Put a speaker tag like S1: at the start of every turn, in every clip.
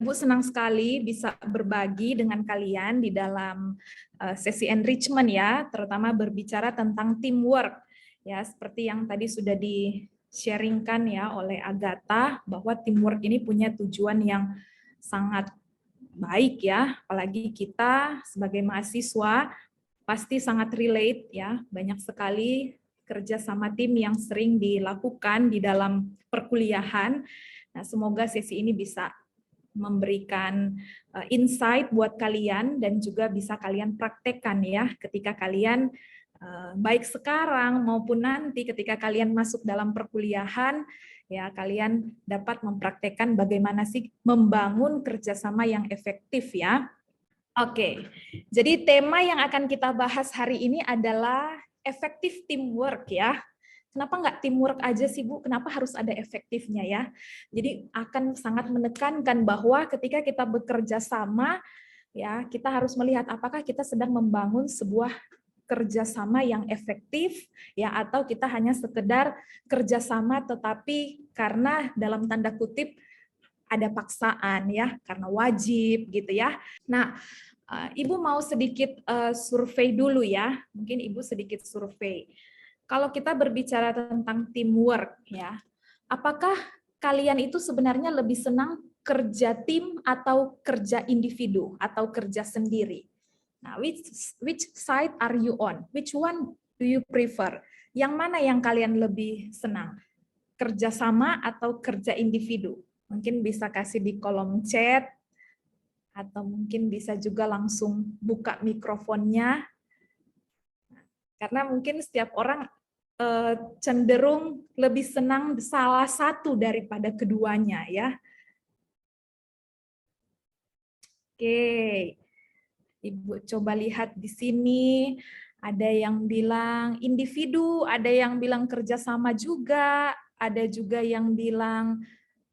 S1: Ibu senang sekali bisa berbagi dengan kalian di dalam sesi enrichment ya, terutama berbicara tentang teamwork. Ya, seperti yang tadi sudah di-sharingkan ya oleh Agatha bahwa teamwork ini punya tujuan yang sangat baik ya, apalagi kita sebagai mahasiswa pasti sangat relate ya, banyak sekali kerja sama tim yang sering dilakukan di dalam perkuliahan. Nah, semoga sesi ini bisa memberikan insight buat kalian dan juga bisa kalian praktekkan ya ketika kalian baik sekarang maupun nanti ketika kalian masuk dalam perkuliahan ya, kalian dapat mempraktekkan bagaimana sih membangun kerjasama yang efektif ya. Oke, jadi tema yang akan kita bahas hari ini adalah efektif teamwork ya. Kenapa nggak teamwork aja sih Bu? Kenapa harus ada efektifnya ya? Jadi akan sangat menekankan bahwa ketika kita bekerja sama, ya kita harus melihat apakah kita sedang membangun sebuah kerjasama yang efektif ya, atau kita hanya sekedar kerjasama tetapi karena dalam tanda kutip ada paksaan ya, karena wajib gitu ya. Nah, Ibu mau sedikit survei dulu ya, mungkin Ibu sedikit survei. Kalau kita berbicara tentang teamwork ya, apakah kalian itu sebenarnya lebih senang kerja tim atau kerja individu atau kerja sendiri? Nah, which side are you on? Which one do you prefer? Yang mana yang kalian lebih senang? Kerja sama atau kerja individu? Mungkin bisa kasih di kolom chat, atau mungkin bisa juga langsung buka mikrofonnya. Karena mungkin setiap orang cenderung lebih senang salah satu daripada keduanya ya. Oke, Ibu coba lihat di sini. Ada yang bilang individu, ada yang bilang kerjasama juga, ada juga yang bilang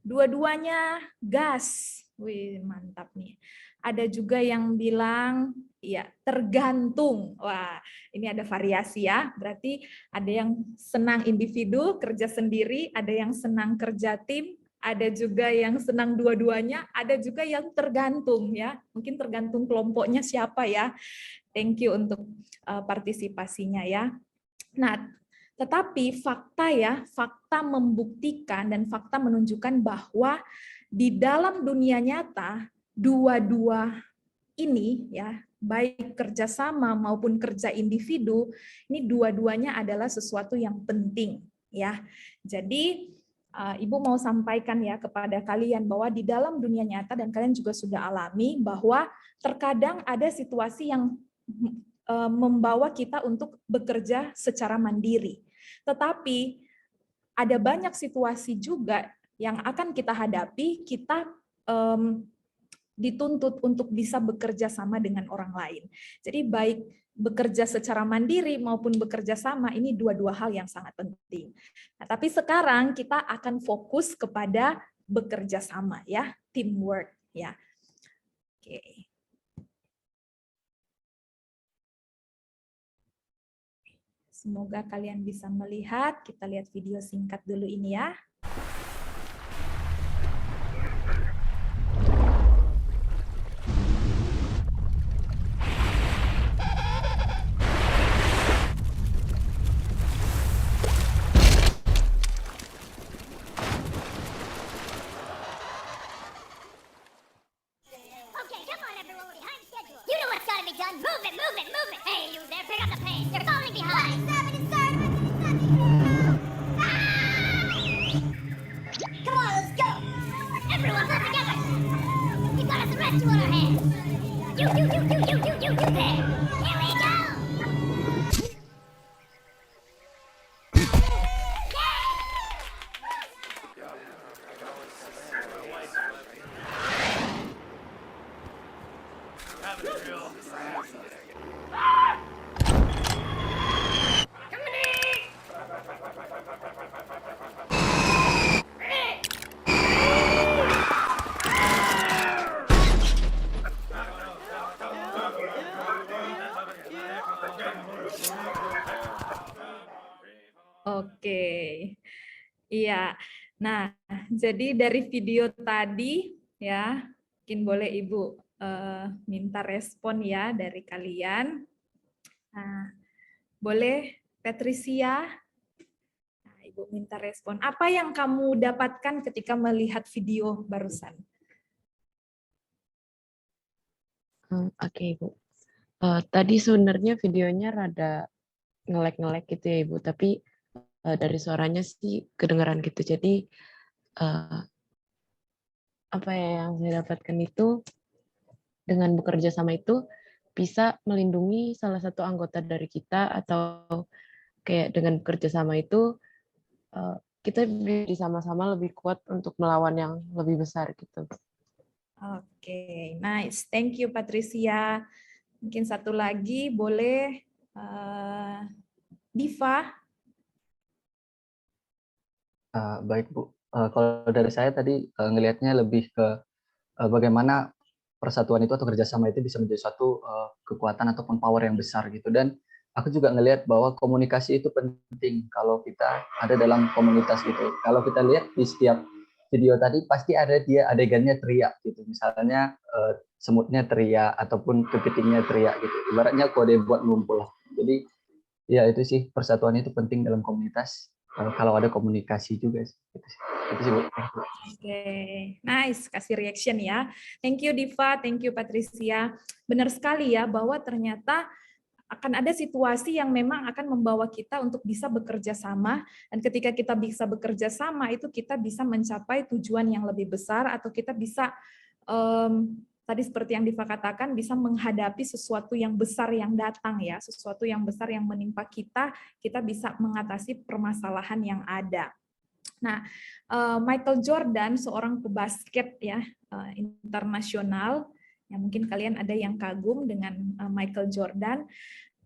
S1: dua-duanya gas. Wih, mantap nih. Ada juga yang bilang ya tergantung. Wah, ini ada variasi ya. Berarti ada yang senang individu, kerja sendiri, ada yang senang kerja tim, ada juga yang senang dua-duanya, ada juga yang tergantung ya. Mungkin tergantung kelompoknya siapa ya. Thank you untuk partisipasinya ya. Nah, tetapi fakta ya, fakta membuktikan dan fakta menunjukkan bahwa di dalam dunia nyata dua-dua ini ya, baik kerjasama maupun kerja individu, ini dua-duanya adalah sesuatu yang penting ya. Jadi Ibu mau sampaikan ya kepada kalian bahwa di dalam dunia nyata, dan kalian juga sudah alami bahwa terkadang ada situasi yang membawa kita untuk bekerja secara mandiri. Tetapi ada banyak situasi juga yang akan kita hadapi, kita dituntut untuk bisa bekerja sama dengan orang lain. Jadi baik bekerja secara mandiri maupun bekerja sama, ini dua-dua hal yang sangat penting. Nah, tapi sekarang kita akan fokus kepada bekerja sama ya, teamwork ya. Oke. Semoga kalian bisa melihat. Kita lihat video singkat dulu ini ya. Oke, iya. Nah, jadi dari video tadi ya, Mungkin boleh Ibu minta respon ya dari kalian. Nah, boleh Patricia? Nah, Ibu minta respon. Apa yang kamu dapatkan ketika melihat video barusan?
S2: Oke, Ibu. Tadi sebenarnya videonya rada nge-lag gitu ya, Ibu. Tapi dari suaranya sih kedengaran gitu. Jadi eh, apa ya yang saya dapatkan itu, dengan bekerja sama itu bisa melindungi salah satu anggota dari kita, atau kayak dengan bekerja sama itu kita bisa sama-sama lebih kuat untuk melawan yang lebih besar gitu.
S1: Oke, nice. Thank you Patricia. Mungkin satu lagi boleh Diva.
S3: Baik Bu, kalau dari saya tadi ngelihatnya lebih ke bagaimana persatuan itu atau kerjasama itu bisa menjadi suatu kekuatan ataupun power yang besar gitu. Dan aku juga ngelihat bahwa komunikasi itu penting kalau kita ada dalam komunitas gitu. Kalau kita lihat di setiap video tadi pasti ada dia adegannya teriak gitu. Misalnya semutnya teriak ataupun kepitingnya teriak gitu. Ibaratnya kode buat ngumpul. Jadi ya itu sih, persatuan itu penting dalam komunitas. Kalau ada komunikasi juga sih. Itu sih Bu.
S1: Oke, nice. Kasih reaction ya. Thank you Diva, thank you Patricia. Benar sekali ya bahwa ternyata akan ada situasi yang memang akan membawa kita untuk bisa bekerja sama, dan ketika kita bisa bekerja sama itu kita bisa mencapai tujuan yang lebih besar, atau kita bisa tadi seperti yang Diva katakan, bisa menghadapi sesuatu yang besar yang datang ya, sesuatu yang besar yang menimpa kita bisa mengatasi permasalahan yang ada. Nah, Michael Jordan seorang pebasket ya internasional, yang mungkin kalian ada yang kagum dengan Michael Jordan.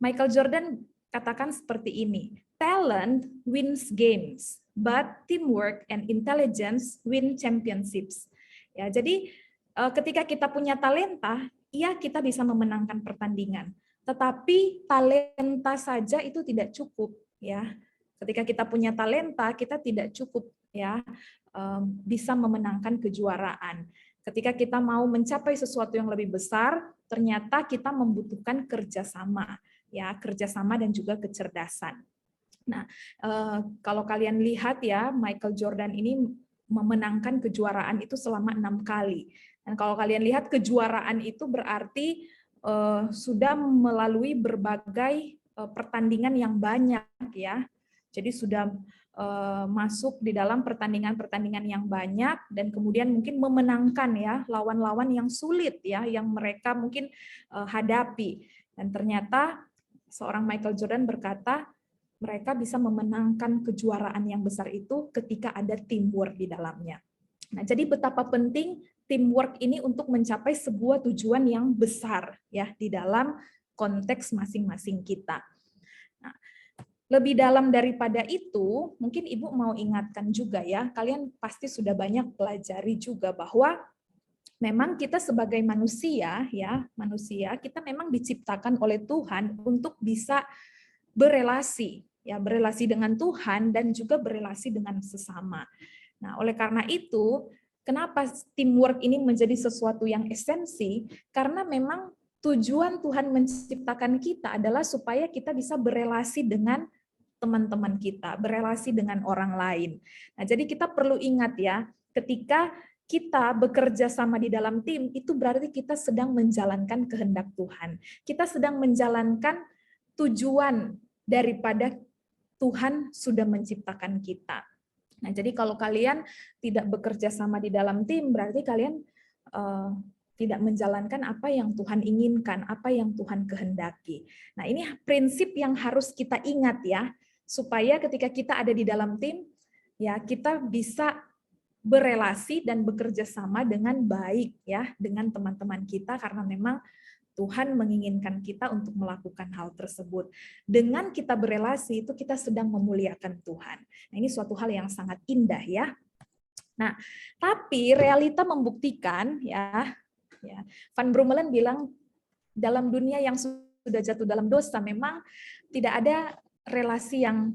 S1: Michael Jordan katakan seperti ini, talent wins games, but teamwork and intelligence win championships. Ya, jadi ketika kita punya talenta, ya kita bisa memenangkan pertandingan. Tetapi talenta saja itu tidak cukup, ya. Ketika kita punya talenta, kita tidak cukup, ya, bisa memenangkan kejuaraan. Ketika kita mau mencapai sesuatu yang lebih besar, ternyata kita membutuhkan kerjasama, ya, kerjasama dan juga kecerdasan. Nah, kalau kalian lihat ya, Michael Jordan ini memenangkan kejuaraan itu selama 6 kali. Dan kalau kalian lihat kejuaraan itu berarti sudah melalui berbagai pertandingan yang banyak ya. Jadi sudah masuk di dalam pertandingan-pertandingan yang banyak, dan kemudian mungkin memenangkan ya lawan-lawan yang sulit ya yang mereka mungkin hadapi. Dan ternyata seorang Michael Jordan berkata, mereka bisa memenangkan kejuaraan yang besar itu ketika ada teamwork di dalamnya. Nah, jadi betapa penting teamwork ini untuk mencapai sebuah tujuan yang besar ya di dalam konteks masing-masing kita. Nah, lebih dalam daripada itu, mungkin Ibu mau ingatkan juga ya, kalian pasti sudah banyak pelajari juga bahwa memang kita sebagai manusia ya, kita memang diciptakan oleh Tuhan untuk bisa berelasi ya, berelasi dengan Tuhan dan juga berelasi dengan sesama. Nah, oleh karena itu, kenapa teamwork ini menjadi sesuatu yang esensi? Karena memang tujuan Tuhan menciptakan kita adalah supaya kita bisa berelasi dengan teman-teman kita, berelasi dengan orang lain. Nah, jadi kita perlu ingat ya, ketika kita bekerja sama di dalam tim, itu berarti kita sedang menjalankan kehendak Tuhan. Kita sedang menjalankan tujuan daripada Tuhan sudah menciptakan kita. Nah, jadi kalau kalian tidak bekerja sama di dalam tim, berarti kalian tidak menjalankan apa yang Tuhan inginkan, apa yang Tuhan kehendaki. Nah, ini prinsip yang harus kita ingat ya, supaya ketika kita ada di dalam tim, ya kita bisa berelasi dan bekerja sama dengan baik ya dengan teman-teman kita, karena memang Tuhan menginginkan kita untuk melakukan hal tersebut. Dengan kita berelasi itu kita sedang memuliakan Tuhan. Nah, ini suatu hal yang sangat indah ya. Nah, tapi realita membuktikan ya Van Brummelen bilang dalam dunia yang sudah jatuh dalam dosa memang tidak ada relasi yang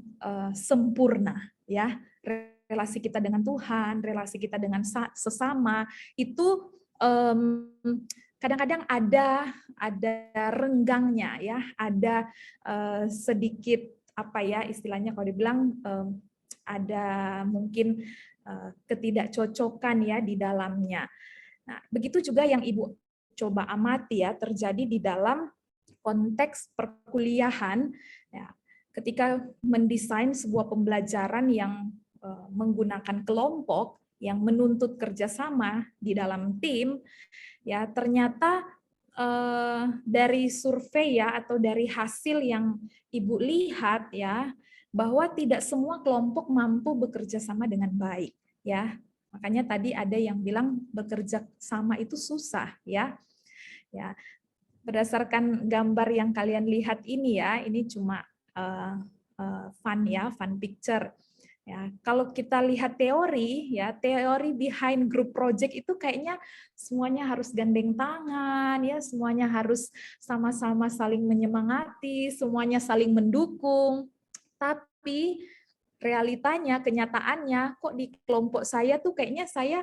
S1: sempurna ya. Relasi kita dengan Tuhan, relasi kita dengan sesama itu kadang-kadang ada renggangnya ya, ada sedikit apa ya istilahnya kalau dibilang ada mungkin ketidakcocokan ya di dalamnya. Nah, begitu juga yang Ibu coba amati ya terjadi di dalam konteks perkuliahan ya, ketika mendesain sebuah pembelajaran yang menggunakan kelompok yang menuntut kerjasama di dalam tim ya ternyata dari survei ya atau dari hasil yang Ibu lihat ya bahwa tidak semua kelompok mampu bekerja sama dengan baik ya. Makanya tadi ada yang bilang bekerja sama itu susah ya. Ya, berdasarkan gambar yang kalian lihat ini ya, ini cuma fun ya, fun picture. Ya, kalau kita lihat teori ya, teori behind group project itu kayaknya semuanya harus gandeng tangan ya, semuanya harus sama-sama saling menyemangati, semuanya saling mendukung. Tapi realitanya, kenyataannya kok di kelompok saya tuh kayaknya saya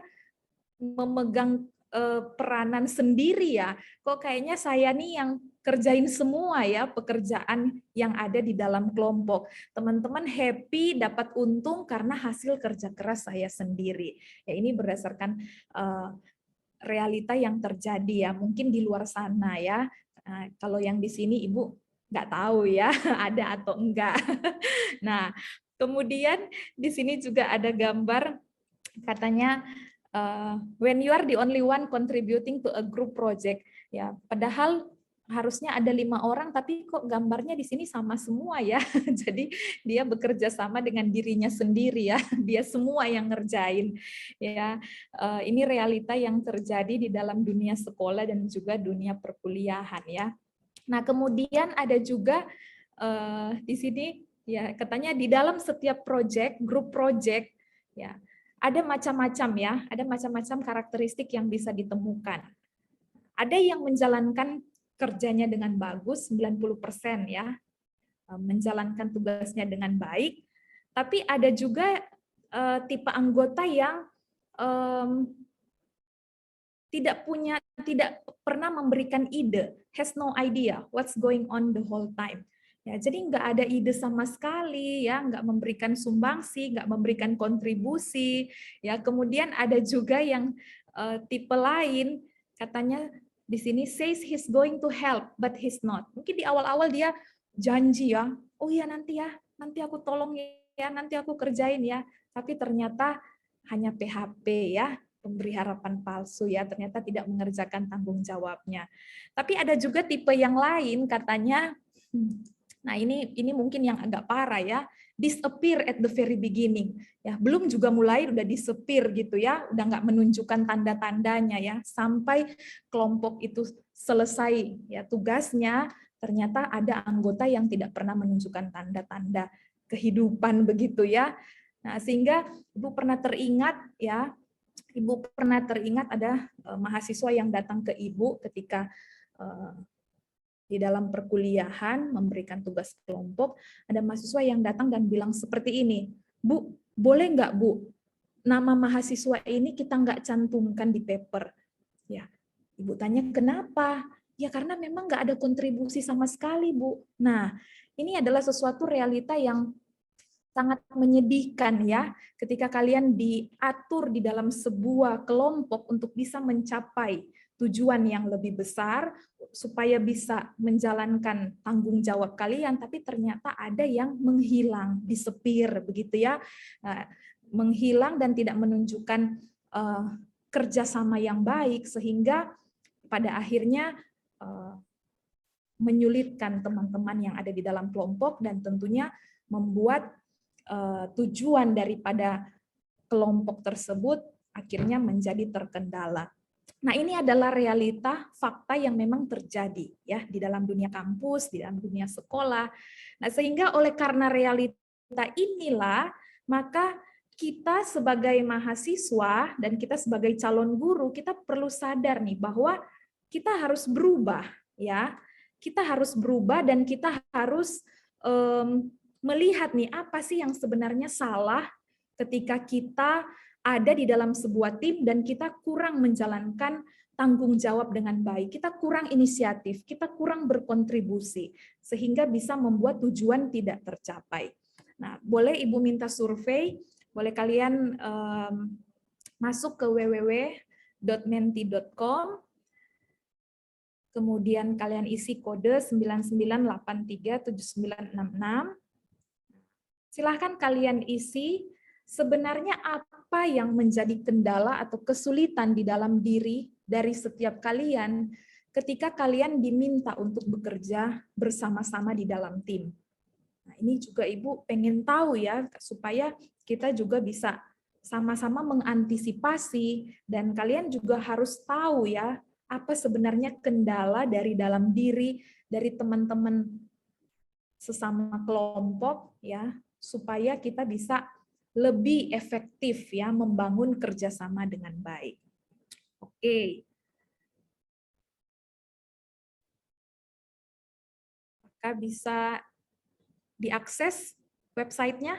S1: memegang peranan sendiri ya. Kok kayaknya saya nih yang kerjain semua ya pekerjaan yang ada di dalam kelompok. Teman-teman happy dapat untung karena hasil kerja keras saya sendiri. Ya ini berdasarkan realita yang terjadi ya. Mungkin di luar sana ya. Kalau yang di sini Ibu nggak tahu ya ada atau enggak. Nah, kemudian di sini juga ada gambar katanya when you are the only one contributing to a group project ya padahal harusnya ada 5 orang tapi kok gambarnya di sini sama semua ya. Jadi dia bekerja sama dengan dirinya sendiri ya. Dia semua yang ngerjain ya. Ini realita yang terjadi di dalam dunia sekolah dan juga dunia perkuliahan ya. Nah, kemudian ada juga di sini ya katanya di dalam setiap project, grup project ya ada macam-macam ya, ada macam-macam karakteristik yang bisa ditemukan. Ada yang menjalankan kerjanya dengan bagus 90% ya, menjalankan tugasnya dengan baik, tapi ada juga tipe anggota yang tidak pernah memberikan ide, has no idea what's going on the whole time. Ya, jadi nggak ada ide sama sekali, ya, nggak memberikan sumbangsi, nggak memberikan kontribusi. Ya, kemudian ada juga yang tipe lain, katanya di sini says he's going to help, but he's not. Mungkin di awal-awal dia janji ya, oh ya nanti aku tolong ya, nanti aku kerjain ya. Tapi ternyata hanya PHP ya, pemberi harapan palsu ya, ternyata tidak mengerjakan tanggung jawabnya. Tapi ada juga tipe yang lain katanya, nah ini mungkin yang agak parah ya, disappear at the very beginning. Ya, belum juga mulai udah disappear gitu ya, udah nggak menunjukkan tanda-tandanya ya, sampai kelompok itu selesai ya tugasnya, ternyata ada anggota yang tidak pernah menunjukkan tanda-tanda kehidupan begitu ya. Nah, sehingga Ibu pernah teringat ya, Ibu pernah teringat ada mahasiswa yang datang ke Ibu ketika di dalam perkuliahan memberikan tugas kelompok, ada mahasiswa yang datang dan bilang seperti ini, Bu, boleh nggak Bu, nama mahasiswa ini kita nggak cantumkan di paper? Ya, Ibu tanya kenapa? Ya karena memang nggak ada kontribusi sama sekali Bu. Nah, ini adalah sesuatu realita yang sangat menyedihkan ya, ketika kalian diatur di dalam sebuah kelompok untuk bisa mencapai tujuan yang lebih besar, supaya bisa menjalankan tanggung jawab kalian, tapi ternyata ada yang menghilang, disepir begitu ya, menghilang dan tidak menunjukkan kerjasama yang baik, sehingga pada akhirnya menyulitkan teman-teman yang ada di dalam kelompok dan tentunya membuat tujuan daripada kelompok tersebut akhirnya menjadi terkendala. Nah, ini adalah realita fakta yang memang terjadi ya di dalam dunia kampus, di dalam dunia sekolah. Nah, sehingga oleh karena realita inilah, maka kita sebagai mahasiswa dan kita sebagai calon guru, kita perlu sadar nih bahwa kita harus berubah ya. Kita harus berubah dan kita harus melihat nih apa sih yang sebenarnya salah ketika kita ada di dalam sebuah tim dan kita kurang menjalankan tanggung jawab dengan baik, kita kurang inisiatif, kita kurang berkontribusi, sehingga bisa membuat tujuan tidak tercapai. Nah, boleh Ibu minta survei, boleh kalian masuk ke www.menti.com, kemudian kalian isi kode 99837966. Silahkan kalian isi sebenarnya apa yang menjadi kendala atau kesulitan di dalam diri dari setiap kalian ketika kalian diminta untuk bekerja bersama-sama di dalam tim. Nah, ini juga Ibu pengen tahu ya, supaya kita juga bisa sama-sama mengantisipasi, dan kalian juga harus tahu ya, apa sebenarnya kendala dari dalam diri, dari teman-teman sesama kelompok ya, supaya kita bisa lebih efektif ya membangun kerjasama dengan baik. Oke. Apakah bisa diakses websitenya?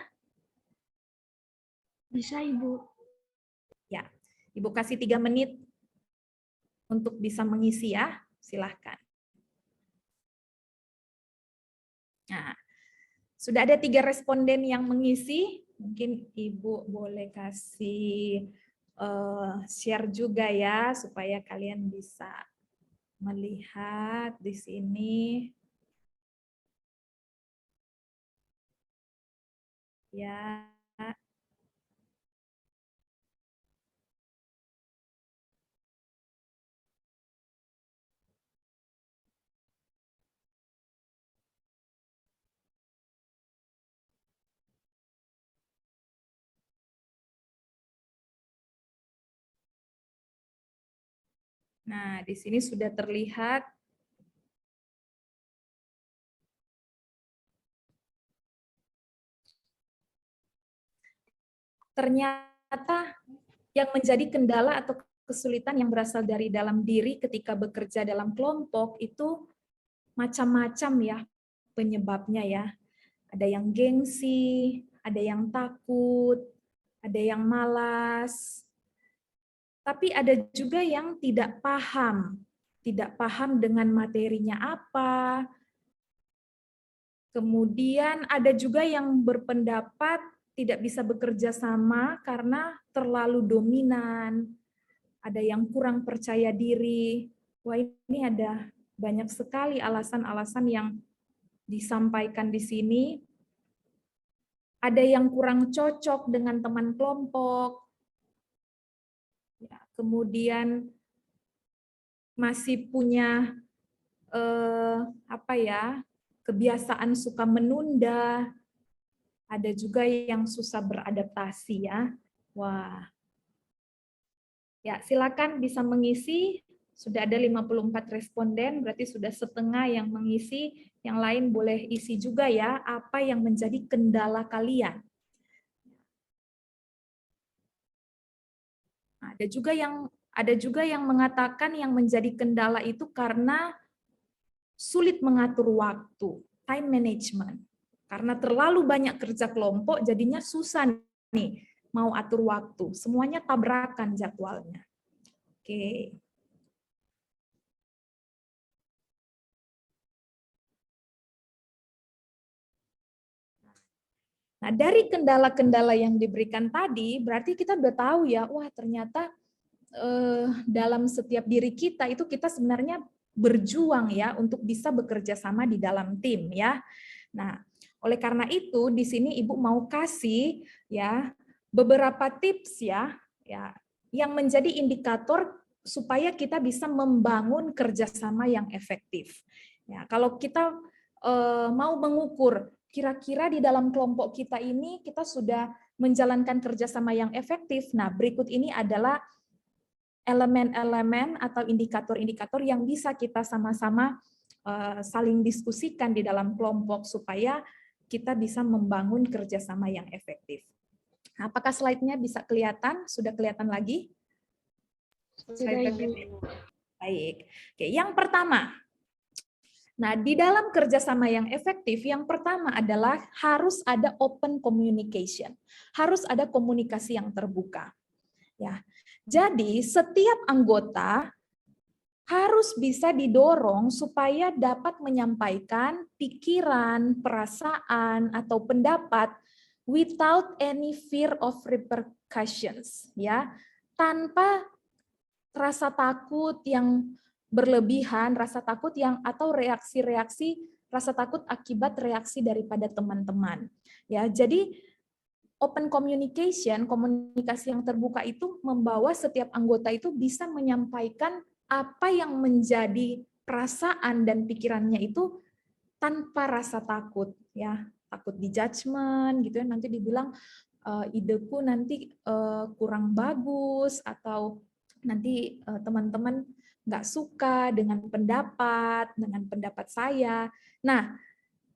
S4: Bisa, Ibu.
S1: Ya, Ibu kasih 3 menit untuk bisa mengisi ya, silahkan. Nah, sudah ada 3 responden yang mengisi, mungkin Ibu boleh kasih share juga ya, supaya kalian bisa melihat di sini. Ya. Nah, di sini sudah terlihat ternyata yang menjadi kendala atau kesulitan yang berasal dari dalam diri ketika bekerja dalam kelompok itu macam-macam ya penyebabnya ya. Ada yang gengsi, ada yang takut, ada yang malas. Tapi ada juga yang tidak paham dengan materinya apa. Kemudian ada juga yang berpendapat tidak bisa bekerja sama karena terlalu dominan. Ada yang kurang percaya diri. Wah, ini ada banyak sekali alasan-alasan yang disampaikan di sini. Ada yang kurang cocok dengan teman kelompok. Ya, kemudian masih punya kebiasaan suka menunda. Ada juga yang susah beradaptasi ya. Wah. Ya, silakan bisa mengisi. Sudah ada 54 responden, berarti sudah setengah yang mengisi. Yang lain boleh isi juga ya, apa yang menjadi kendala kalian. Ada juga yang mengatakan yang menjadi kendala itu karena sulit mengatur waktu, time management. Karena terlalu banyak kerja kelompok, jadinya susah nih mau atur waktu. Semuanya tabrakan jadwalnya. Oke. Nah, dari kendala-kendala yang diberikan tadi, berarti kita udah tahu ya, wah ternyata dalam setiap diri kita itu kita sebenarnya berjuang ya untuk bisa bekerja sama di dalam tim ya. Nah, oleh karena itu di sini Ibu mau kasih ya beberapa tips ya yang menjadi indikator supaya kita bisa membangun kerjasama yang efektif. Ya, kalau kita mau mengukur kira-kira di dalam kelompok kita ini kita sudah menjalankan kerjasama yang efektif. Nah, berikut ini adalah elemen-elemen atau indikator-indikator yang bisa kita sama-sama saling diskusikan di dalam kelompok supaya kita bisa membangun kerjasama yang efektif. Nah, apakah slide-nya bisa kelihatan? Sudah kelihatan lagi?
S4: Sudah, Ibu.
S1: Baik. Oke, yang pertama. Nah, di dalam kerjasama yang efektif, yang pertama adalah harus ada open communication. Harus ada komunikasi yang terbuka. Ya. Jadi setiap anggota harus bisa didorong supaya dapat menyampaikan pikiran, perasaan, atau pendapat without any fear of repercussions, ya, tanpa rasa takut yang berlebihan, rasa takut yang atau reaksi-reaksi rasa takut akibat reaksi daripada teman-teman. Ya, jadi open communication, komunikasi yang terbuka itu membawa setiap anggota itu bisa menyampaikan apa yang menjadi perasaan dan pikirannya itu tanpa rasa takut, ya, takut di judgment gitu ya, nanti dibilang ideku nanti kurang bagus atau nanti teman-teman nggak suka dengan pendapat saya. Nah,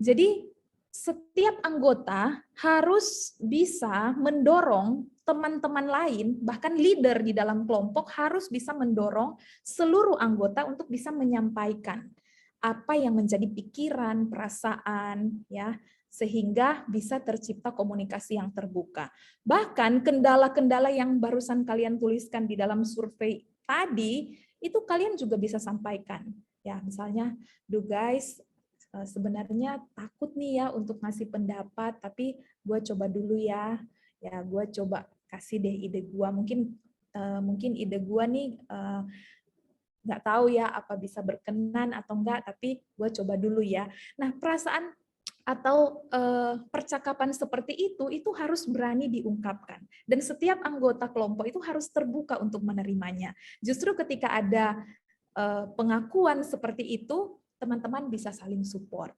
S1: jadi setiap anggota harus bisa mendorong teman-teman lain, bahkan leader di dalam kelompok harus bisa mendorong seluruh anggota untuk bisa menyampaikan apa yang menjadi pikiran, perasaan, ya, sehingga bisa tercipta komunikasi yang terbuka. Bahkan kendala-kendala yang barusan kalian tuliskan di dalam survei tadi, itu kalian juga bisa sampaikan. Ya, misalnya, guys, sebenarnya takut nih ya untuk ngasih pendapat, tapi gue coba dulu ya. Ya, gue coba kasih deh ide gue. Mungkin ide gue nih nggak tahu ya apa bisa berkenan atau enggak, tapi gue coba dulu ya. Nah, perasaan atau percakapan seperti itu harus berani diungkapkan. Dan setiap anggota kelompok itu harus terbuka untuk menerimanya. Justru ketika ada pengakuan seperti itu, teman-teman bisa saling support.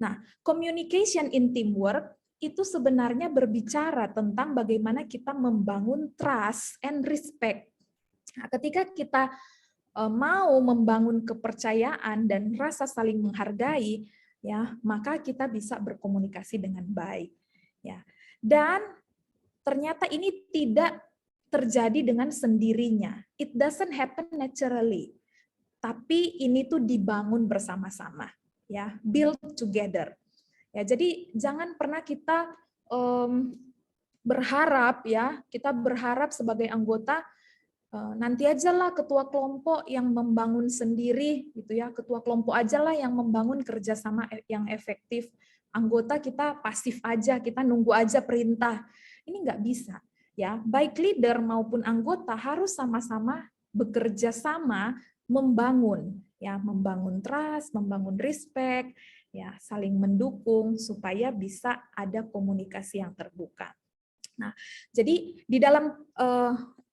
S1: Nah, communication in teamwork itu sebenarnya berbicara tentang bagaimana kita membangun trust and respect. Nah, ketika kita mau membangun kepercayaan dan rasa saling menghargai, ya, maka kita bisa berkomunikasi dengan baik, ya. Dan ternyata ini tidak terjadi dengan sendirinya. It doesn't happen naturally. Tapi ini tuh dibangun bersama-sama, ya, build together. Ya, jadi jangan pernah kita berharap, ya, kita berharap sebagai anggota nanti aja lah ketua kelompok yang membangun sendiri, gitu ya, ketua kelompok aja lah yang membangun kerjasama yang efektif. Anggota kita pasif aja, kita nunggu aja perintah. Ini nggak bisa, ya. Baik leader maupun anggota harus sama-sama bekerja sama membangun, ya, membangun trust, membangun respect, ya, saling mendukung supaya bisa ada komunikasi yang terbuka. Nah, jadi di dalam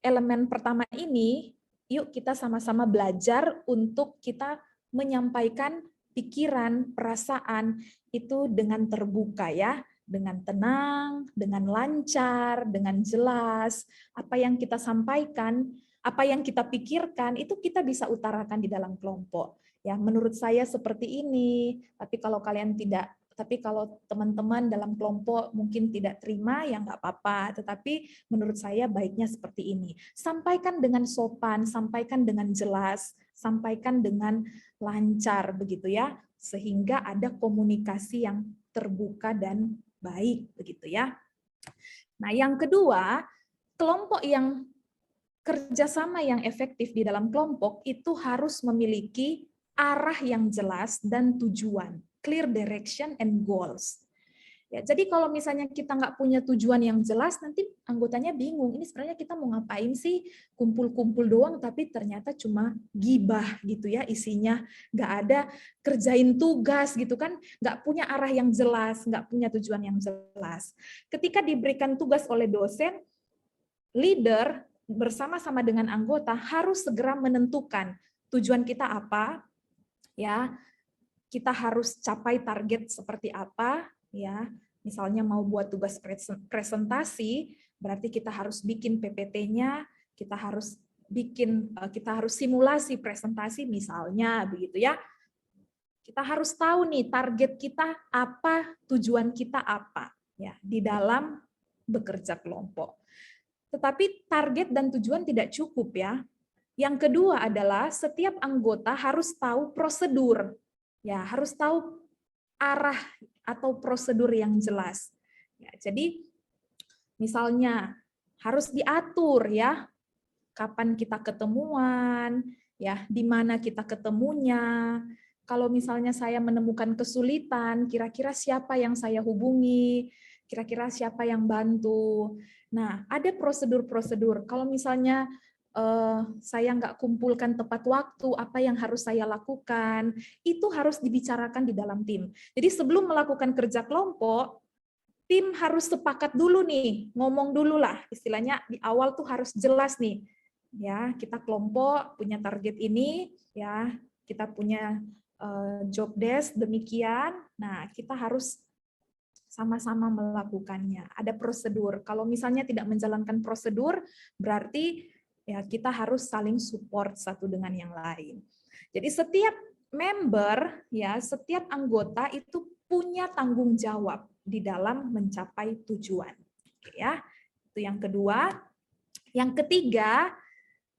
S1: elemen pertama ini, yuk kita sama-sama belajar untuk kita menyampaikan pikiran, perasaan itu dengan terbuka, ya, dengan tenang, dengan lancar, dengan jelas. Apa yang kita sampaikan, apa yang kita pikirkan itu kita bisa utarakan di dalam kelompok. Ya, menurut saya seperti ini. Tapi kalau teman-teman dalam kelompok mungkin tidak terima, ya nggak apa-apa. Tetapi menurut saya baiknya seperti ini. Sampaikan dengan sopan, sampaikan dengan jelas, sampaikan dengan lancar, begitu ya. Sehingga ada komunikasi yang terbuka dan baik, begitu ya. Nah, yang kedua, kelompok yang kerjasama yang efektif di dalam kelompok itu harus memiliki arah yang jelas dan tujuan, clear direction and goals. Ya, jadi kalau misalnya kita nggak punya tujuan yang jelas, nanti anggotanya bingung. Ini sebenarnya kita mau ngapain sih? Kumpul-kumpul doang, tapi ternyata cuma gibah gitu ya isinya. Nggak ada kerjain tugas gitu kan, nggak punya arah yang jelas, nggak punya tujuan yang jelas. Ketika diberikan tugas oleh dosen, leader bersama-sama dengan anggota harus segera menentukan tujuan kita apa, ya, kita harus capai target seperti apa, ya. Misalnya mau buat tugas presentasi, berarti kita harus bikin PPT-nya, kita harus simulasi presentasi misalnya, begitu ya. Kita harus tahu nih target kita apa, tujuan kita apa, ya, di dalam bekerja kelompok. Tetapi target dan tujuan tidak cukup, ya. Yang kedua adalah setiap anggota harus tahu prosedur. Ya, harus tahu arah atau prosedur yang jelas. Ya, jadi misalnya harus diatur, ya, kapan kita ketemuan, ya, di mana kita ketemunya. Kalau misalnya saya menemukan kesulitan, kira-kira siapa yang saya hubungi, kira-kira siapa yang bantu. Nah, ada prosedur-prosedur. Kalau misalnya saya nggak kumpulkan tepat waktu, apa yang harus saya lakukan, itu harus dibicarakan di dalam tim. Jadi sebelum melakukan kerja kelompok, tim harus sepakat dulu nih, ngomong dulu lah, istilahnya di awal tuh harus jelas nih, ya kita kelompok punya target ini, ya kita punya job desk demikian, nah kita harus sama-sama melakukannya. Ada prosedur. Kalau misalnya tidak menjalankan prosedur, berarti ya kita harus saling support satu dengan yang lain. Jadi setiap member, ya setiap anggota itu punya tanggung jawab di dalam mencapai tujuan. Oke, ya, itu yang kedua. Yang ketiga,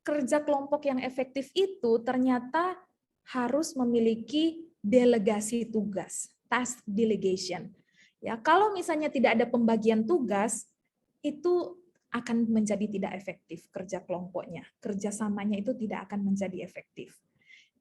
S1: kerja kelompok yang efektif itu ternyata harus memiliki delegasi tugas, task delegation. Ya, kalau misalnya tidak ada pembagian tugas, itu akan menjadi tidak efektif kerja kelompoknya. Kerjasamanya itu tidak akan menjadi efektif.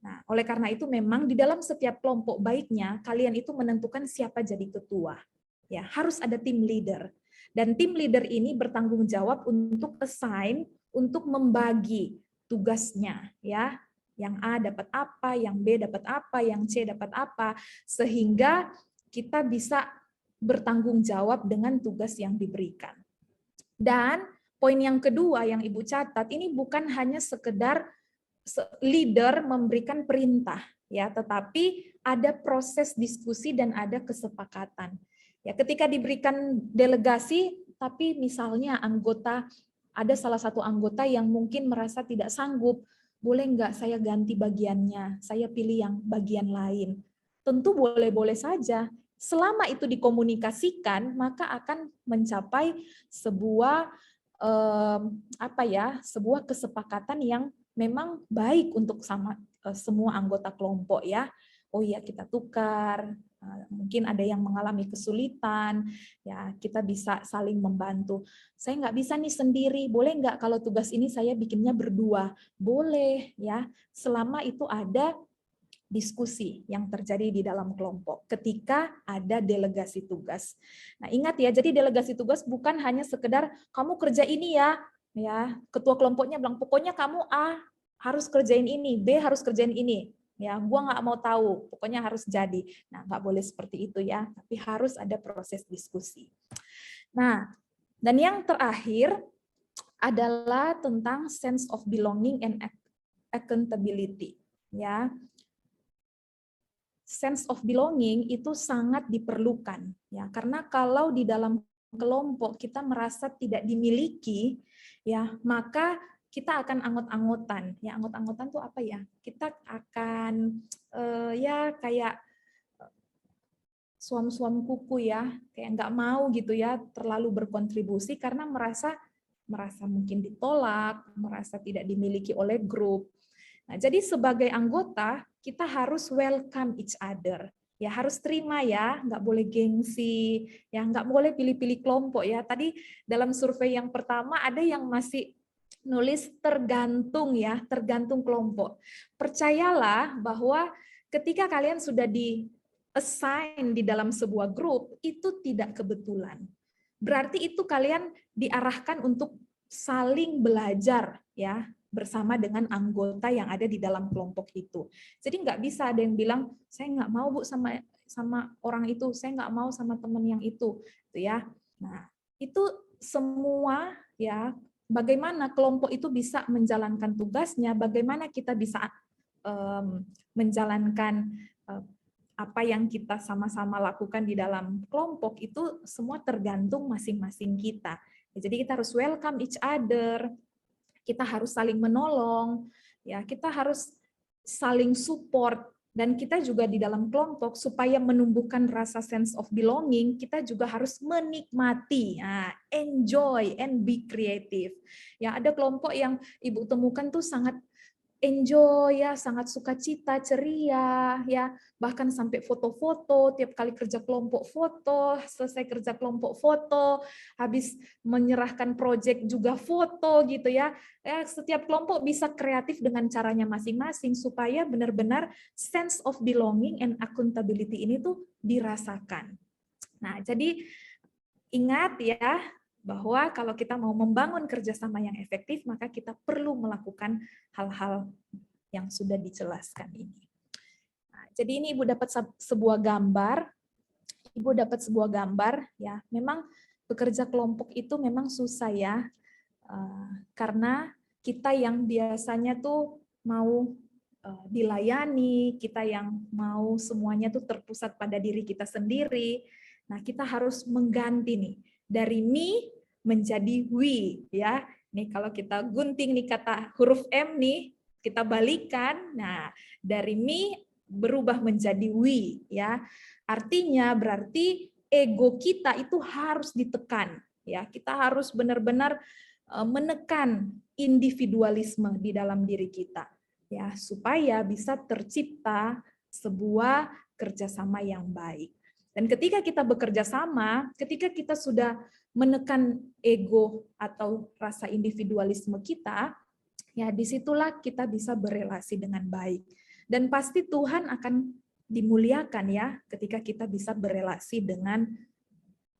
S1: Nah, oleh karena itu memang di dalam setiap kelompok baiknya kalian itu menentukan siapa jadi ketua. Ya, harus ada tim leader. Dan tim leader ini bertanggung jawab untuk assign, untuk membagi tugasnya, ya. Yang A dapat apa, yang B dapat apa, yang C dapat apa, sehingga kita bisa bertanggung jawab dengan tugas yang diberikan. Dan poin yang kedua yang Ibu catat, ini bukan hanya sekedar leader memberikan perintah, ya, tetapi ada proses diskusi dan ada kesepakatan. Ya, ketika diberikan delegasi, tapi misalnya ada salah satu anggota yang mungkin merasa tidak sanggup, boleh nggak saya ganti bagiannya, saya pilih yang bagian lain. Tentu boleh-boleh saja. Selama itu dikomunikasikan, maka akan mencapai sebuah sebuah kesepakatan yang memang baik untuk semua anggota kelompok, ya. Oh iya, kita tukar. Mungkin ada yang mengalami kesulitan, ya kita bisa saling membantu. Saya nggak bisa nih sendiri, boleh nggak kalau tugas ini saya bikinnya berdua? Boleh, ya. Selama itu ada diskusi yang terjadi di dalam kelompok ketika ada delegasi tugas. Nah, ingat ya, jadi delegasi tugas bukan hanya sekedar kamu kerja ini ya, ketua kelompoknya bilang pokoknya kamu A harus kerjain ini, B harus kerjain ini. Ya, gua nggak mau tahu, pokoknya harus jadi. Nah, nggak boleh seperti itu ya, tapi harus ada proses diskusi. Nah, dan yang terakhir adalah tentang sense of belonging and accountability. Ya, sense of belonging itu sangat diperlukan, ya, karena kalau di dalam kelompok kita merasa tidak dimiliki, ya, maka kita akan anggot-anggotan. Ya, anggot-anggotan tuh apa ya? Kita akan ya kayak suam-suam kuku, ya, kayak nggak mau gitu ya terlalu berkontribusi karena merasa mungkin ditolak, merasa tidak dimiliki oleh grup. Nah, jadi sebagai anggota kita harus welcome each other. Ya harus terima ya, nggak boleh gengsi, ya nggak boleh pilih-pilih kelompok ya. Tadi dalam survei yang pertama ada yang masih nulis tergantung ya, tergantung kelompok. Percayalah bahwa ketika kalian sudah di-assign di dalam sebuah grup, itu tidak kebetulan. Berarti itu kalian diarahkan untuk saling belajar ya bersama dengan anggota yang ada di dalam kelompok itu. Jadi nggak bisa ada yang bilang saya nggak mau Bu sama orang itu, saya nggak mau sama teman yang itu, gitu ya. Nah itu semua ya bagaimana kelompok itu bisa menjalankan tugasnya, bagaimana kita bisa menjalankan apa yang kita sama-sama lakukan di dalam kelompok itu semua tergantung masing-masing kita. Jadi kita harus welcome each other, kita harus saling menolong, ya kita harus saling support, dan kita juga di dalam kelompok supaya menumbuhkan rasa sense of belonging, kita juga harus menikmati, enjoy and be creative. Ya ada kelompok yang Ibu temukan tuh sangat enjoy ya, sangat sukacita, ceria ya, bahkan sampai foto-foto, tiap kali kerja kelompok foto, selesai kerja kelompok foto, habis menyerahkan proyek juga foto gitu ya. Ya, setiap kelompok bisa kreatif dengan caranya masing-masing supaya benar-benar sense of belonging and accountability ini tuh dirasakan. Nah, jadi ingat ya, bahwa kalau kita mau membangun kerjasama yang efektif, maka kita perlu melakukan hal-hal yang sudah dijelaskan ini. Nah, jadi ini Ibu dapat sebuah gambar. Ibu dapat sebuah gambar, ya. Memang bekerja kelompok itu memang susah ya, karena kita yang biasanya tuh mau dilayani, kita yang mau semuanya tuh terpusat pada diri kita sendiri. Nah, kita harus mengganti nih dari me menjadi we ya. Nih kalau kita gunting nih kata huruf M nih, kita balikan. Nah, dari me berubah menjadi we ya. Artinya berarti ego kita itu harus ditekan ya. Kita harus benar-benar menekan individualisme di dalam diri kita ya, supaya bisa tercipta sebuah kerjasama yang baik. Dan ketika kita bekerja sama, ketika kita sudah menekan ego atau rasa individualisme kita, ya disitulah kita bisa berelasi dengan baik. Dan pasti Tuhan akan dimuliakan ya ketika kita bisa berelasi dengan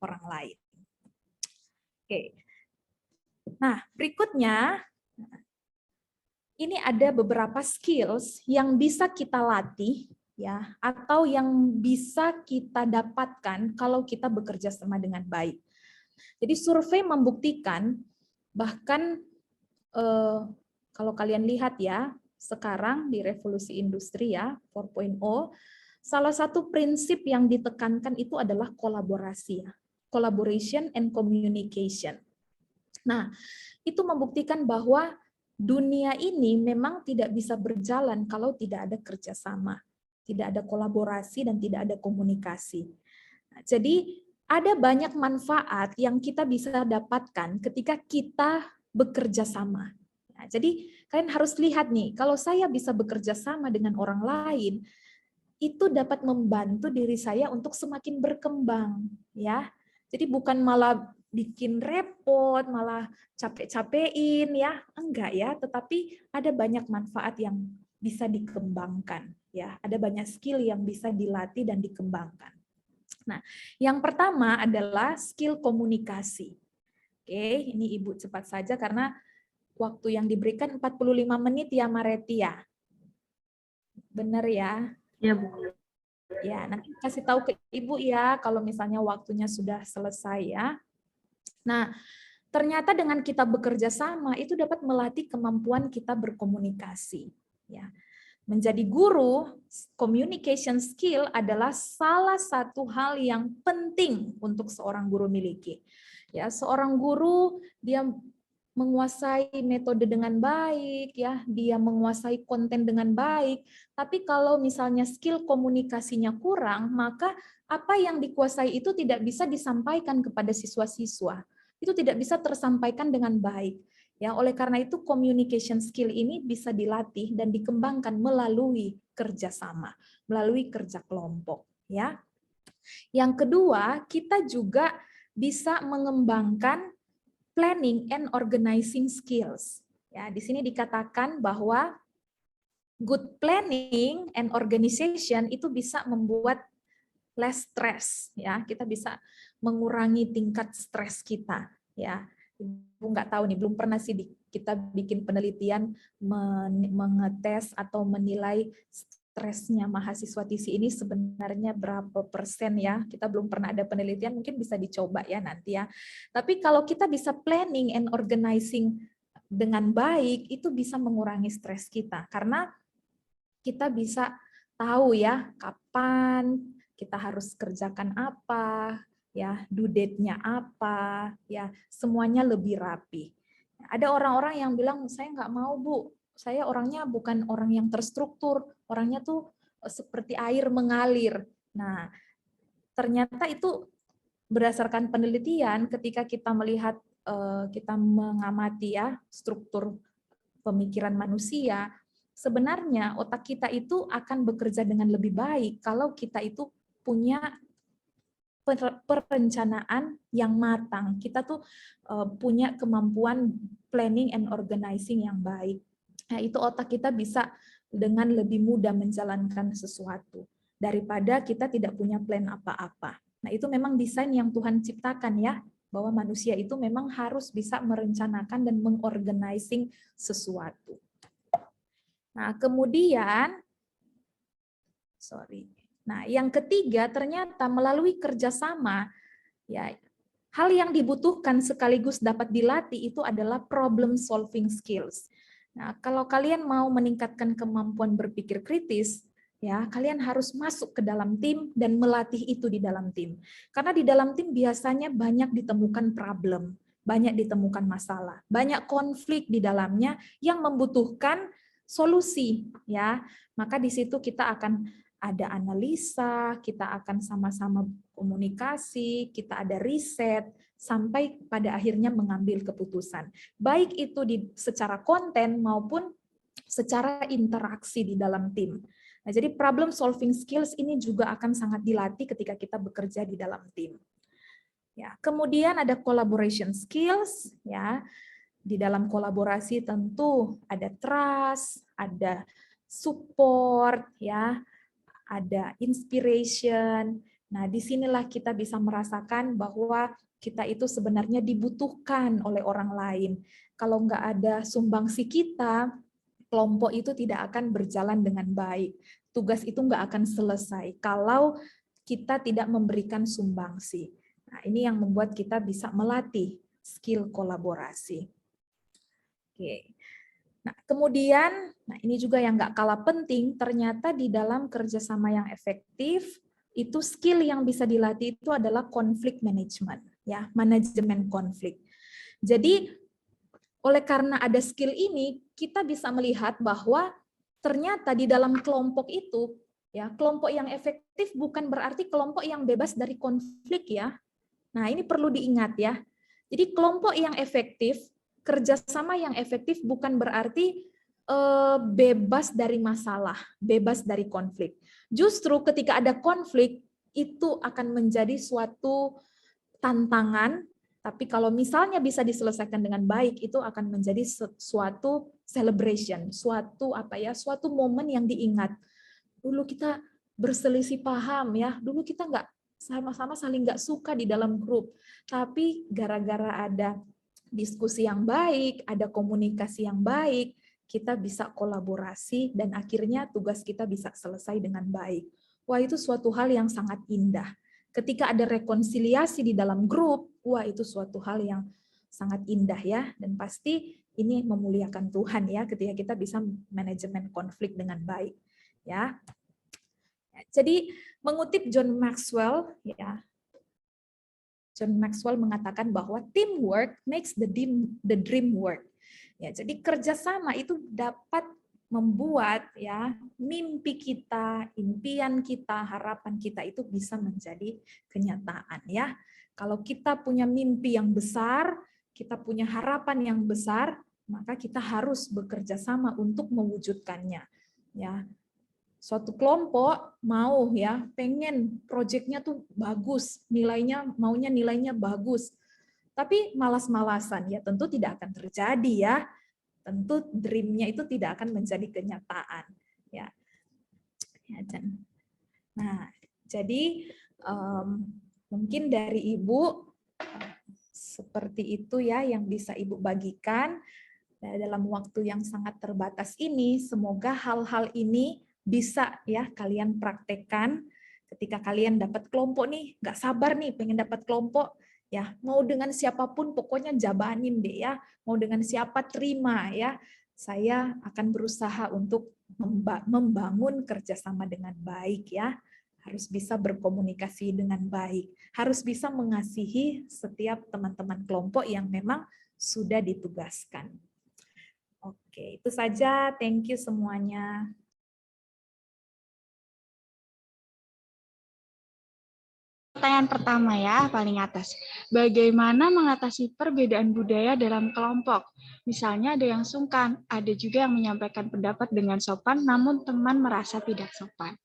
S1: orang lain. Oke. Nah, berikutnya ini ada beberapa skills yang bisa kita latih ya, atau yang bisa kita dapatkan kalau kita bekerja sama dengan baik. Jadi survei membuktikan bahkan kalau kalian lihat ya, sekarang di revolusi industri ya 4.0, salah satu prinsip yang ditekankan itu adalah kolaborasi ya. Collaboration and communication. Nah, itu membuktikan bahwa dunia ini memang tidak bisa berjalan kalau tidak ada kerjasama, tidak ada kolaborasi, dan tidak ada komunikasi. Nah, jadi ada banyak manfaat yang kita bisa dapatkan ketika kita bekerja sama. Nah, jadi kalian harus lihat nih, kalau saya bisa bekerja sama dengan orang lain, itu dapat membantu diri saya untuk semakin berkembang, ya. Jadi bukan malah bikin repot, malah capek-capekin ya, enggak ya, tetapi ada banyak manfaat yang bisa dikembangkan ya, ada banyak skill yang bisa dilatih dan dikembangkan. Nah, yang pertama adalah skill komunikasi. Oke, ini Ibu cepat saja karena waktu yang diberikan 45 menit ya Mareti ya. Benar ya?
S4: Ya, Bu.
S1: Ya, nanti kasih tahu ke Ibu ya kalau misalnya waktunya sudah selesai ya. Nah, ternyata dengan kita bekerja sama itu dapat melatih kemampuan kita berkomunikasi. Ya, menjadi guru, communication skill adalah salah satu hal yang penting untuk seorang guru miliki. Ya, seorang guru dia menguasai metode dengan baik, ya, dia menguasai konten dengan baik. Tapi kalau misalnya skill komunikasinya kurang, maka apa yang dikuasai itu tidak bisa disampaikan kepada siswa-siswa. Itu tidak bisa tersampaikan dengan baik. Ya, oleh karena itu communication skill ini bisa dilatih dan dikembangkan melalui kerjasama, melalui kerja kelompok. Ya, yang kedua kita juga bisa mengembangkan planning and organizing skills. Ya, di sini dikatakan bahwa good planning and organization itu bisa membuat less stress. Ya, kita bisa mengurangi tingkat stres kita. Ya, Ibu nggak tahu nih, belum pernah sih kita bikin penelitian mengetes atau menilai stresnya mahasiswa TISI ini sebenarnya berapa persen ya. Kita belum pernah ada penelitian, mungkin bisa dicoba ya nanti ya. Tapi kalau kita bisa planning and organizing dengan baik, itu bisa mengurangi stres kita. Karena kita bisa tahu ya kapan kita harus kerjakan apa, ya due date-nya apa, ya semuanya lebih rapi. Ada orang-orang yang bilang saya nggak mau Bu, saya orangnya bukan orang yang terstruktur, orangnya tuh seperti air mengalir. Nah, ternyata itu berdasarkan penelitian ketika kita melihat kita mengamati ya struktur pemikiran manusia, sebenarnya otak kita itu akan bekerja dengan lebih baik kalau kita itu punya perencanaan yang matang. Kita tuh punya kemampuan planning and organizing yang baik. Nah, itu otak kita bisa dengan lebih mudah menjalankan sesuatu daripada kita tidak punya plan apa-apa. Nah, itu memang desain yang Tuhan ciptakan ya, bahwa manusia itu memang harus bisa merencanakan dan mengorganizing sesuatu. Nah, kemudian Nah, yang ketiga ternyata melalui kerjasama, ya, hal yang dibutuhkan sekaligus dapat dilatih itu adalah problem solving skills. Nah, kalau kalian mau meningkatkan kemampuan berpikir kritis, ya, kalian harus masuk ke dalam tim dan melatih itu di dalam tim. Karena di dalam tim biasanya banyak ditemukan problem, banyak ditemukan masalah, banyak konflik di dalamnya yang membutuhkan solusi, ya. Maka di situ kita akan ada analisa, kita akan sama-sama komunikasi, kita ada riset, sampai pada akhirnya mengambil keputusan. Baik itu secara konten maupun secara interaksi di dalam tim. Nah, jadi problem solving skills ini juga akan sangat dilatih ketika kita bekerja di dalam tim. Ya, kemudian ada collaboration skills, ya. Di dalam kolaborasi tentu ada trust, ada support, ya, ada inspiration. Nah, disinilah kita bisa merasakan bahwa kita itu sebenarnya dibutuhkan oleh orang lain. Kalau nggak ada sumbangsi kita, kelompok itu tidak akan berjalan dengan baik. Tugas itu nggak akan selesai kalau kita tidak memberikan sumbangsi. Nah, ini yang membuat kita bisa melatih skill kolaborasi. Oke. Nah, kemudian, ini juga yang nggak kalah penting, ternyata di dalam kerjasama yang efektif, itu skill yang bisa dilatih itu adalah conflict management, ya, manajemen konflik. Jadi, oleh karena ada skill ini, kita bisa melihat bahwa ternyata di dalam kelompok itu, ya, kelompok yang efektif bukan berarti kelompok yang bebas dari konflik, ya. Nah, ini perlu diingat, ya. Jadi, kelompok yang efektif, kerjasama yang efektif bukan berarti bebas dari masalah, bebas dari konflik. Justru ketika ada konflik, itu akan menjadi suatu tantangan, tapi kalau misalnya bisa diselesaikan dengan baik, itu akan menjadi suatu celebration, suatu momen yang diingat. Dulu kita berselisih paham, ya, dulu kita nggak sama-sama saling nggak suka di dalam grup, tapi gara-gara ada diskusi yang baik, ada komunikasi yang baik, kita bisa kolaborasi dan akhirnya tugas kita bisa selesai dengan baik. Wah, itu suatu hal yang sangat indah. Ketika ada rekonsiliasi di dalam grup, wah, itu suatu hal yang sangat indah, ya, dan pasti ini memuliakan Tuhan, ya, ketika kita bisa manajemen konflik dengan baik, ya. Jadi mengutip John Maxwell, ya, John Maxwell mengatakan bahwa teamwork makes the dream work. Ya, jadi kerjasama itu dapat membuat, ya, mimpi kita, impian kita, harapan kita itu bisa menjadi kenyataan, ya. Kalau kita punya mimpi yang besar, kita punya harapan yang besar, maka kita harus bekerja sama untuk mewujudkannya, ya. Suatu kelompok mau, ya, pengen proyeknya tuh bagus, maunya nilainya bagus, tapi malas-malasan, ya, tentu tidak akan terjadi, ya. Tentu dream-nya itu tidak akan menjadi kenyataan, ya. Nah, jadi mungkin dari Ibu seperti itu, ya, yang bisa Ibu bagikan dalam waktu yang sangat terbatas ini. Semoga hal-hal ini bisa, ya, kalian praktekkan ketika kalian dapat kelompok nih, nggak sabar nih pengen dapat kelompok, ya, mau dengan siapapun pokoknya jabanin deh, ya, mau dengan siapa terima, ya. Saya akan berusaha untuk membangun kerjasama dengan baik, ya, harus bisa berkomunikasi dengan baik, harus bisa mengasihi setiap teman-teman kelompok yang memang sudah ditugaskan. Oke, itu saja. Thank you semuanya.
S4: Pertanyaan pertama, ya, paling atas. Bagaimana mengatasi perbedaan budaya dalam kelompok? Misalnya ada yang sungkan, ada juga yang menyampaikan pendapat dengan sopan, namun teman merasa tidak sopan.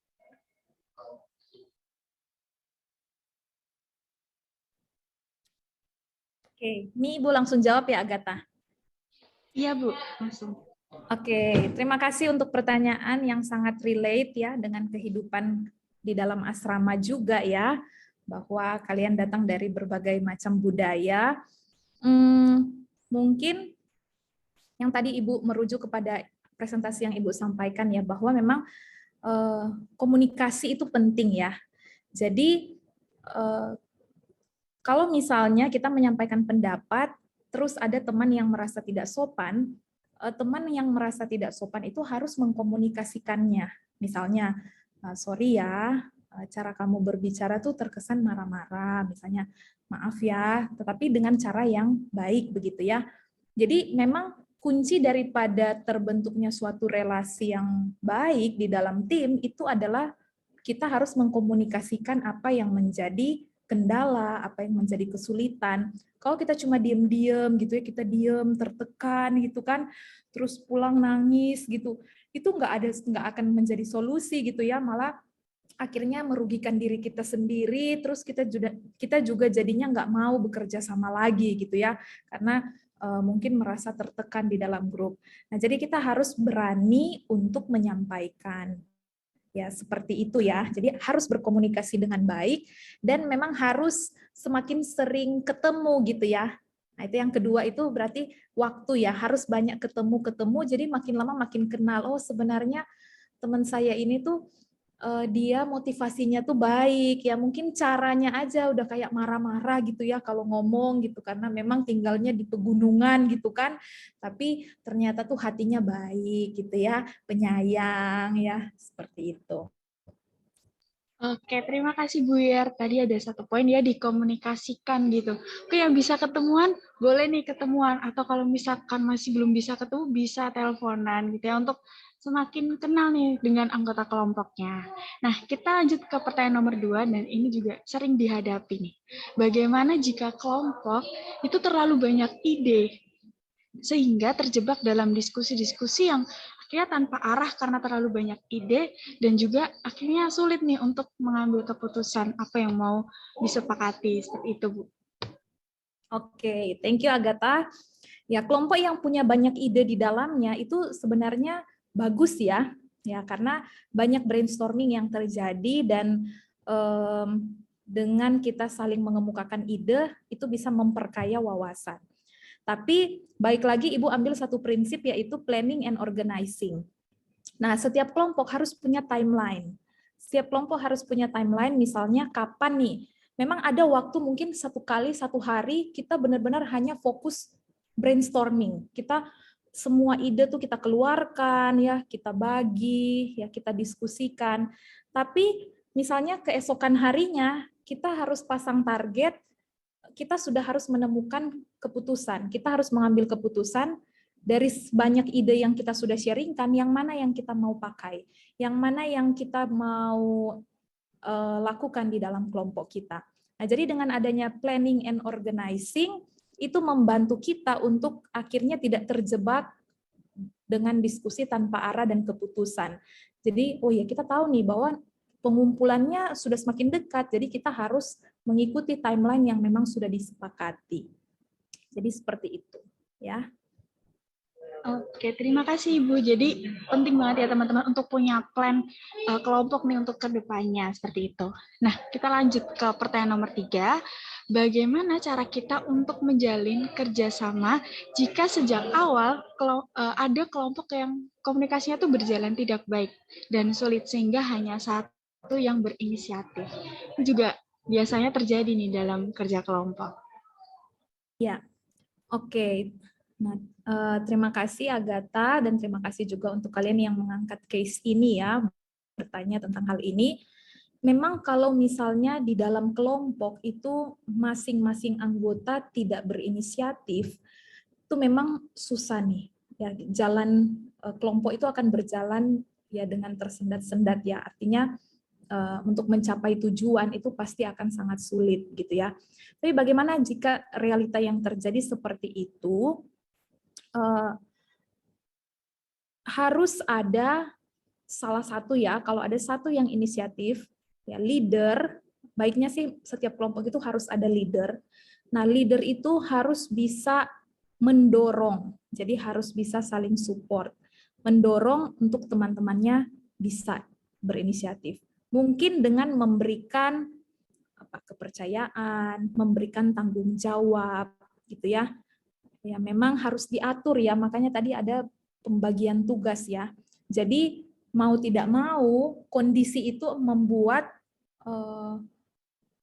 S1: Oke, ini Ibu langsung jawab ya, Agatha.
S4: Iya, Bu, langsung.
S1: Oke, terima kasih untuk pertanyaan yang sangat relate ya dengan kehidupan di dalam asrama juga ya, bahwa kalian datang dari berbagai macam budaya. Mungkin yang tadi Ibu merujuk kepada presentasi yang Ibu sampaikan ya, bahwa memang komunikasi itu penting ya. Jadi kalau misalnya kita menyampaikan pendapat, terus ada teman yang merasa tidak sopan, teman yang merasa tidak sopan itu harus mengkomunikasikannya. Misalnya, sorry ya, cara kamu berbicara tuh terkesan marah-marah, misalnya, maaf ya, tetapi dengan cara yang baik begitu ya. Jadi memang kunci daripada terbentuknya suatu relasi yang baik di dalam tim itu adalah kita harus mengkomunikasikan apa yang menjadi kendala, apa yang menjadi kesulitan. Kalau kita cuma diem-diem gitu ya, kita diem, tertekan gitu kan, terus pulang nangis gitu, itu nggak akan menjadi solusi gitu ya, malah akhirnya merugikan diri kita sendiri, terus kita juga jadinya nggak mau bekerja sama lagi gitu ya, karena mungkin merasa tertekan di dalam grup. Nah, jadi kita harus berani untuk menyampaikan. Ya, seperti itu ya. Jadi harus berkomunikasi dengan baik dan memang harus semakin sering ketemu gitu ya. Nah, itu yang kedua itu berarti waktu ya, harus banyak ketemu, jadi makin lama makin kenal. Oh, sebenarnya teman saya ini tuh dia motivasinya tuh baik ya, mungkin caranya aja udah kayak marah-marah gitu ya kalau ngomong gitu, karena memang tinggalnya di pegunungan gitu kan, tapi ternyata tuh hatinya baik gitu ya, penyayang ya, seperti itu.
S4: Oke, terima kasih Bu Yer. Tadi ada satu poin ya, dikomunikasikan gitu. Oke, yang bisa ketemuan, boleh nih ketemuan. Atau kalau misalkan masih belum bisa ketemu, bisa teleponan gitu ya, untuk semakin kenal nih dengan anggota kelompoknya. Nah, kita lanjut ke pertanyaan nomor 2, dan ini juga sering dihadapi nih. Bagaimana jika kelompok itu terlalu banyak ide, sehingga terjebak dalam diskusi-diskusi yang akhirnya tanpa arah karena terlalu banyak ide, dan juga akhirnya sulit nih untuk mengambil keputusan apa yang mau disepakati. Seperti itu, Bu.
S1: Oke, thank you Agatha. Ya, kelompok yang punya banyak ide di dalamnya itu sebenarnya bagus ya, karena banyak brainstorming yang terjadi dan dengan kita saling mengemukakan ide itu bisa memperkaya wawasan. Tapi baik lagi Ibu ambil satu prinsip yaitu planning and organizing. Nah, setiap kelompok harus punya timeline. Setiap kelompok harus punya timeline, misalnya kapan nih. Memang ada waktu mungkin 1 kali 1 hari kita benar-benar hanya fokus brainstorming. Kita semua ide tuh kita keluarkan ya, kita bagi, ya kita diskusikan. Tapi misalnya keesokan harinya kita harus pasang target, kita sudah harus menemukan keputusan. Kita harus mengambil keputusan dari banyak ide yang kita sudah sharingkan, yang mana yang kita mau pakai, yang mana yang kita mau lakukan di dalam kelompok kita. Nah, jadi dengan adanya planning and organizing, itu membantu kita untuk akhirnya tidak terjebak dengan diskusi tanpa arah dan keputusan. Jadi, oh ya kita tahu nih bahwa pengumpulannya sudah semakin dekat, jadi kita harus mengikuti timeline yang memang sudah disepakati. Jadi seperti itu, ya.
S4: Oke, terima kasih Ibu. Jadi penting banget ya teman-teman untuk punya plan kelompok nih untuk kedepannya, seperti itu. Nah, kita lanjut ke pertanyaan nomor 3. Bagaimana cara kita untuk menjalin kerjasama jika sejak awal ada kelompok yang komunikasinya tuh berjalan tidak baik dan sulit, sehingga hanya satu yang berinisiatif. Itu juga biasanya terjadi nih dalam kerja kelompok.
S1: Ya, oke. Nah, terima kasih Agatha dan terima kasih juga untuk kalian yang mengangkat case ini ya, bertanya tentang hal ini. Memang kalau misalnya di dalam kelompok itu masing-masing anggota tidak berinisiatif, itu memang susah nih. Ya, jalan kelompok itu akan berjalan ya dengan tersendat-sendat ya. Artinya untuk mencapai tujuan itu pasti akan sangat sulit gitu ya. Tapi bagaimana jika realita yang terjadi seperti itu? harus ada salah satu ya, kalau ada satu yang inisiatif, ya leader, baiknya sih setiap kelompok itu harus ada leader. Nah, leader itu harus bisa mendorong, jadi harus bisa saling support, mendorong untuk teman-temannya bisa berinisiatif. Mungkin dengan memberikan kepercayaan, memberikan tanggung jawab, gitu ya. Ya, memang harus diatur ya, makanya tadi ada pembagian tugas ya. Jadi mau tidak mau, kondisi itu membuat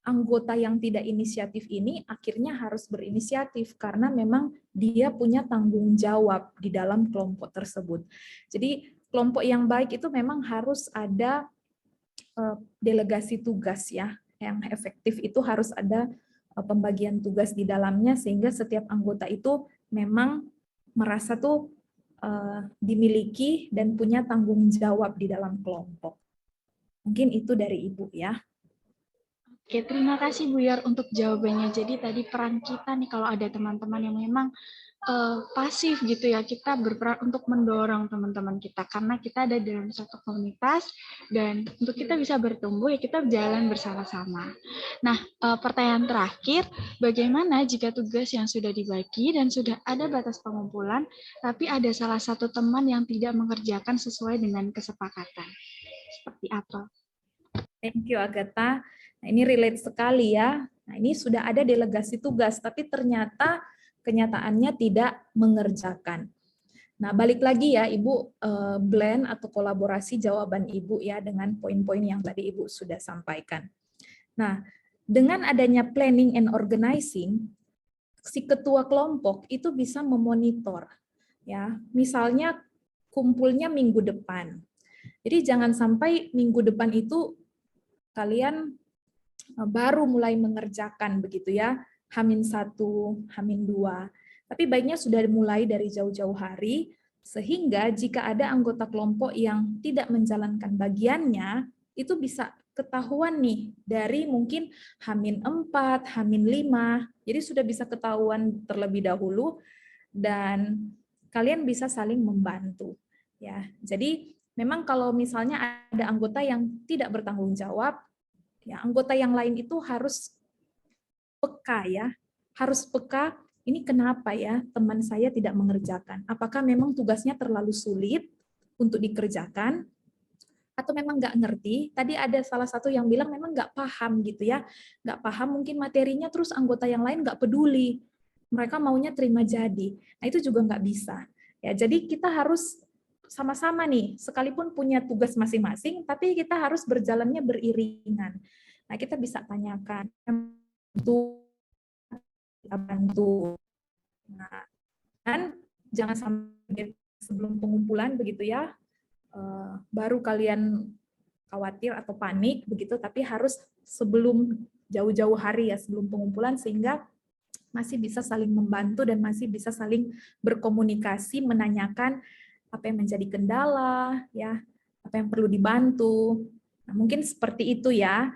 S1: anggota yang tidak inisiatif ini akhirnya harus berinisiatif karena memang dia punya tanggung jawab di dalam kelompok tersebut. Jadi kelompok yang baik itu memang harus ada delegasi tugas ya, yang efektif itu harus ada pembagian tugas di dalamnya sehingga setiap anggota itu memang merasa tuh dimiliki dan punya tanggung jawab di dalam kelompok. Mungkin itu dari Ibu ya.
S4: Oke, terima kasih Bu Yar untuk jawabannya. Jadi tadi peran kita nih kalau ada teman-teman yang memang pasif gitu ya, kita berperan untuk mendorong teman-teman kita karena kita ada dalam satu komunitas dan untuk kita bisa bertumbuh ya kita jalan bersama-sama. Nah, pertanyaan terakhir, bagaimana jika tugas yang sudah dibagi dan sudah ada batas pengumpulan, tapi ada salah satu teman yang tidak mengerjakan sesuai dengan kesepakatan? Seperti apa?
S1: Thank you Agatha. Nah, ini relate sekali ya. Nah, ini sudah ada delegasi tugas, tapi ternyata kenyataannya tidak mengerjakan. Nah, balik lagi ya, Ibu blend atau kolaborasi jawaban Ibu ya dengan poin-poin yang tadi Ibu sudah sampaikan. Nah, dengan adanya planning and organizing, si ketua kelompok itu bisa memonitor. Ya, misalnya kumpulnya minggu depan. Jadi jangan sampai minggu depan itu kalian baru mulai mengerjakan begitu ya. H-1, H-2. Tapi baiknya sudah mulai dari jauh-jauh hari, sehingga jika ada anggota kelompok yang tidak menjalankan bagiannya, itu bisa ketahuan nih dari mungkin H-4, H-5, jadi sudah bisa ketahuan terlebih dahulu, dan kalian bisa saling membantu. Ya, jadi memang kalau misalnya ada anggota yang tidak bertanggung jawab, ya anggota yang lain itu harus peka ya, harus peka, ini kenapa ya teman saya tidak mengerjakan? Apakah memang tugasnya terlalu sulit untuk dikerjakan? Atau memang nggak ngerti? Tadi ada salah satu yang bilang memang nggak paham gitu ya, nggak paham mungkin materinya, terus anggota yang lain nggak peduli. Mereka maunya terima jadi. Nah itu juga nggak bisa. Ya, jadi kita harus sama-sama nih, sekalipun punya tugas masing-masing, tapi kita harus berjalannya beriringan. Nah kita bisa tanyakan, kita bantu. Nah, dan jangan sampai sebelum pengumpulan begitu ya, baru kalian khawatir atau panik begitu, tapi harus sebelum jauh-jauh hari ya sebelum pengumpulan sehingga masih bisa saling membantu dan masih bisa saling berkomunikasi, menanyakan apa yang menjadi kendala, ya, apa yang perlu dibantu. Nah, mungkin seperti itu ya.